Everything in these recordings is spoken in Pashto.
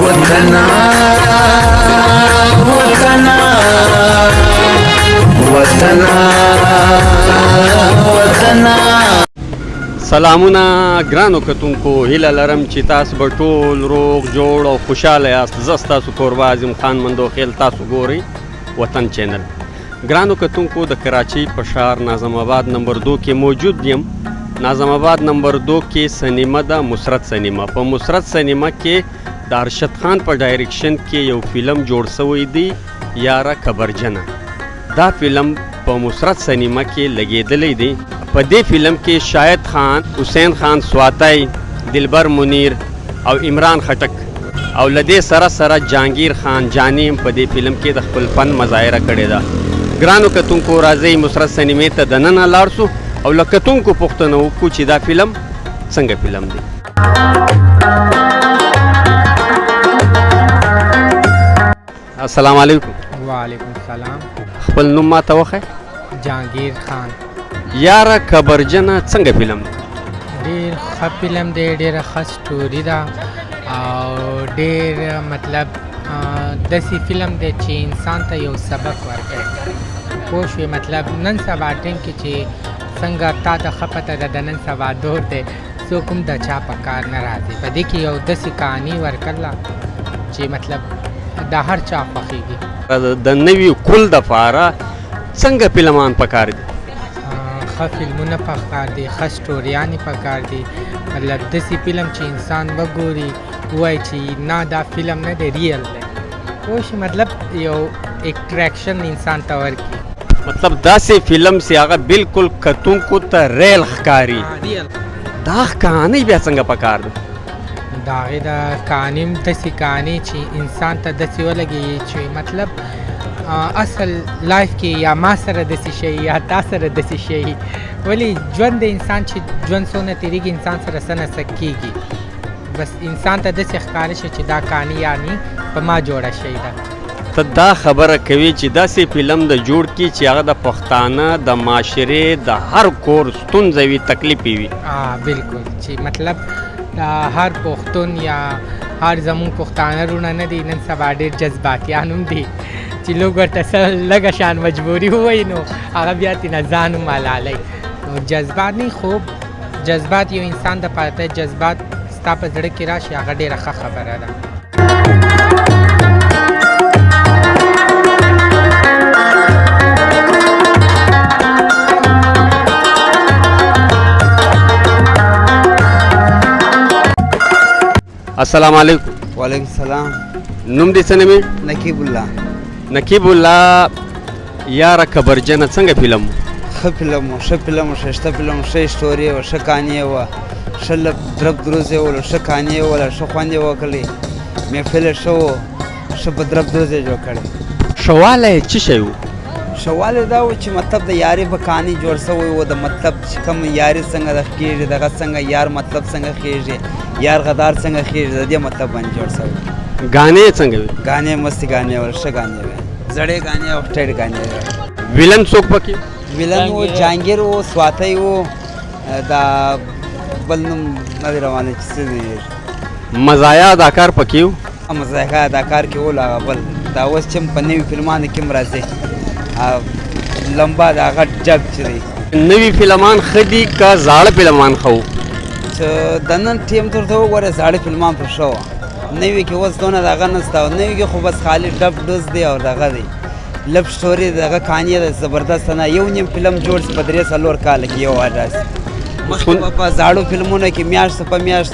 وطنا وطنا وطنا وطنا. سلامونه ګرانو کتونکو، هیله لرم چې تاسو به ټول روغ جوړ او خوشحاله یاست. زه ستاسو کوربه اعظم خان مندوخیل، تاسو ګورئ وطن چینل. ګرانو کتونکو، د کراچۍ په ښار ناظم آباد نمبر 2 کې موجود یم. ناظم آباد نمبر 2 کې سینما ده، مسرت سینما. په مسرت سینما کې د ارشد خان په ډایرکشن کې یو فلم جوړ شوی دی، یاره کبرجنه. دا فلم په مسرت سینما کې لګېدلی دی. په دې فلم کې شاهد خان، حسین خان سواتای، دلبر منیر او عمران خټک او له دې سره سره جهانگیر خان جانی په دې فلم کې د خپل فن مظاهره کړې ده. ګرانو کتونکو، راځئ مسرت سینمې ته دننه لاړ شو او له کتونکو پوښتنه وکړو چې دا فلم څنګه فلم دی. السلام علیکم. وعلیکم السلام. خپل نوم ماته وښایه. جهانگیر خان. یاره کبرجنه څنګه فلم دی؟ ډېر ښه فلم دی، ډېره ښه سټوري ده او ډېر مطلب داسې فلم دی چې انسان ته یو سبق ورکوي. پوه شوې؟ مطلب نن سبا ټیم کې چې څنګه تا ته ښه پته ده د نن سبا دور دی، څوک هم د چا په کار نه راځي. په دې کې یو داسې کہانی ورکړله چې مطلب د هر چا خوښېږي. د نوي کل دپاره څنګه فلمان پکار دي؟ ښه فلمونه پکار دي، ښه سټوریانې پکار دي. مطلب داسې فلم چې انسان وګوري ووایي چې نه دا فلم نه دی، ریل دی. پوه شي؟ مطلب یو اټریکشن انسان ته ورکړي. مطلب داسې فلم چې هغه بالکل کتونکو ته ریل ښکاري. دا کہانی بیا څنګه پکار ده؟ د هغې د کہاني هم داسې کہاني چې انسان ته داسې ولګي چې مطلب اصل لایف کې یا ما سره داسې شي یا تا سره داسې شي. ولې ژوند د انسان چې ژوند څونه تېرېږي انسان سره څه نه څه کېږي. بس انسان ته داسې ښکاره شي چې دا کہاني یعنې په ما جوړه شوې ده. ته دا خبره کوي چې داسې فلم د جوړ کړي چې هغه د پښتانه د معاشرې د هر کور ستونزه وي، تکلیفې وي. بالکل، چې مطلب هر پښتون یا هر زمونږ پښتانه رونه نه دي، نن سبا ډېر جذباتیان هم دي چې لوږ ورته څه لږه شان مجبوري ووایي نو هغه بیا ترېنه ځان ومالالئ. نو جذبات نه، خوب جذبات یو انسان دپاره ته جذبات ستا په زړه کې راشي، هغه ډېره ښه خبره ده. السلام علیکم. وعلیکم السلام. نوم دې څه نومې؟ نقیب الله. نقیب الله، یاره کبرجنه څنګه فلم؟ ښه فلم و، ښه فلم و، ښایسته فلم و، ښه سټوري وه، ښه کہانی وه، ښه درب دروز یې وله، ښه کہانی یې وله، ښه خوند یې وکړی، محفل یې ښه و، ښه په درب دروز یې جوړ کړی. ښه والی یې څه شی و؟ ښه والی دا و چې مطلب د یارۍ په کہانی جوړ شوی و، د مطلب چې کوم یاري څنګه کېږي، دغه څنګه یار مطلب څنګه خېږي، یار غدار څنګه خېږي، د دې مطلب باندې جوړ شوی. ګانې یې څنګه وي؟ ګانې مستې ګانې وه، ښه ګانې وې، زړې ګانې او ټیټ ګانې وې. ویلن څوک پکې؟ ویلن و جهانگیر و، سواتای و، دا بل نوم نه دی روانه چې څه دی. مزایا اداکار پکې و؟ مزایا اداکار کې و هغه بل دا اوس چې په نوي فلمانو کې هم راځي لمبا د هغه جګ چې دی. نوي فلمان ښه دي که زاړه فلمان ښه و؟ چې د نن ټیم ته ورته وګوره زاړه فلمان پر ښه وه. نوي کې اوس دونه دغه نشته، نوي کې خو بس خالي ډب ډوز دی او دغه دی لب سټوري، دغه کہانی ده زبردست نه. یو نیم فلم جوړ شي په 3-4 کاله کې یو وار راشي. مخکې به په زاړو فلمونو کې میاشت په میاشت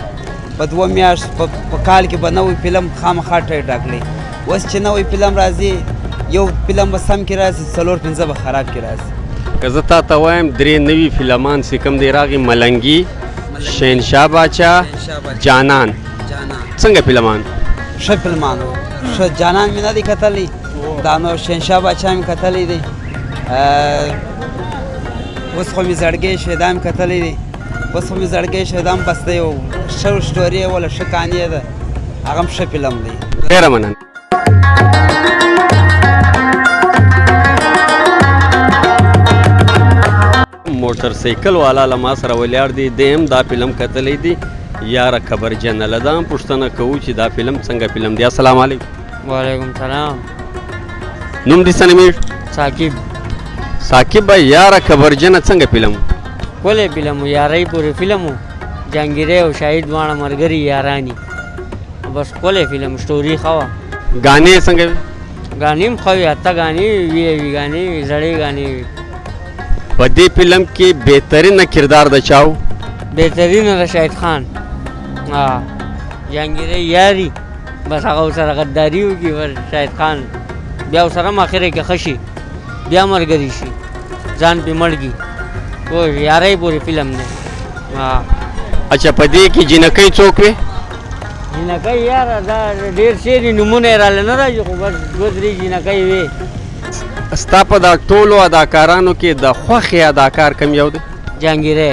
په 2 میاشت په کال کې به نوی فلم خامخا ټاکلی. اوس چې نوی فلم راځي یو فلم به سم کې راشي، 4-5 به خراب کې راشي. که زه تا ته وایم 3 نوي فلمان چې کوم دی راغي، ملنګي، شهنشاه باچا، جانان، څنګه فلمان؟ ښه فلمان و، ښه. جانان مې نه دی کتلی، دا نو شهنشاه باچا مې کتلی دی، اوس خو مې زړګی شهدا مې کتلی دی، اوس خو مې زړګی شهدا هم بس دی. یو ښه سټوري یې وله، ښه کہانی یې ده، هغه هم ښه فلم دی. ډېره مننه. موټر سایکل والا له ما سره ولاړ دی، دی هم دا فلم کتلی دی. یاره کبرجنه له دا هم پوښتنه کوو چې دا فلم څنګه فلم دی. السلام علیکم. وعلیکم سلام. نوم دې څه نومیږي؟ ثاقب. ثاقب بھائی یاره کبرجنه څنګه فلم؟ ښکلی فلم و، یارۍ پورې فلم و، جهانګیری او شاهید دواړه ملګري یاراني. بس ښکلی فلم، سټوري ښه وه. ګانې څنګه وي؟ ګانې هم ښه وي، اته ګانې وي، وي ګانې وي، زړې ګانې وي. په دې فلم کې بهترینه کردار د چا و؟ بهترینه د شاهد خان. جهانګیری یاري، بس هغه ورسره غداري وکړي، بس شاهد خان بیا ورسره هم اخره کې ښه شي، بیا ملګري شي، ځان پې مړ کړي. پوه شوې؟ یارۍ پورې فلم دی. اچھا په دې کې جنکۍ څوک وې؟ جنکۍ یاره دا ډېر څه دي، نومونه یې راله نه راځي، خو بس دوه درې جنکۍ وې. ستا په دا ټولو اداکارانو کې د خوښې اداکار کوم یو دی؟ جهانګیری.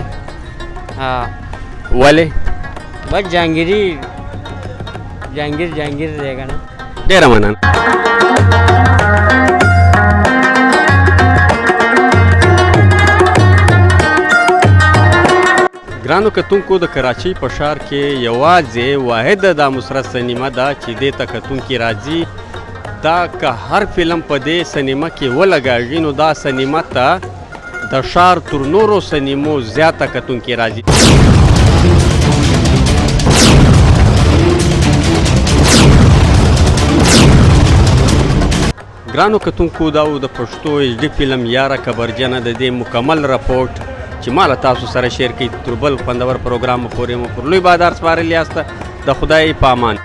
ولې؟ بس جهانګیري، جهانګیر دی که نه. ډېره مننه. ګرانو کتونکو د کراچۍ په ښار کې یوازې واحد دا مسرت سینما ده چې دې ته کتونکي راځي. دا که هر فلم په دې سینما کې ولګېږي نو دا سینما ته د ښار تر نورو سینمو زیاته کتونکي راځي. ګرانو کتونکو دا و د پښتو HD فلم یاره کبرجنه د دې مکمل رپورټ چې ما له تاسو سره شیر کړي. تر بل خوندور پروګرام پورې مو پر لوی بازار سپارلي یاست. د خدای په امان.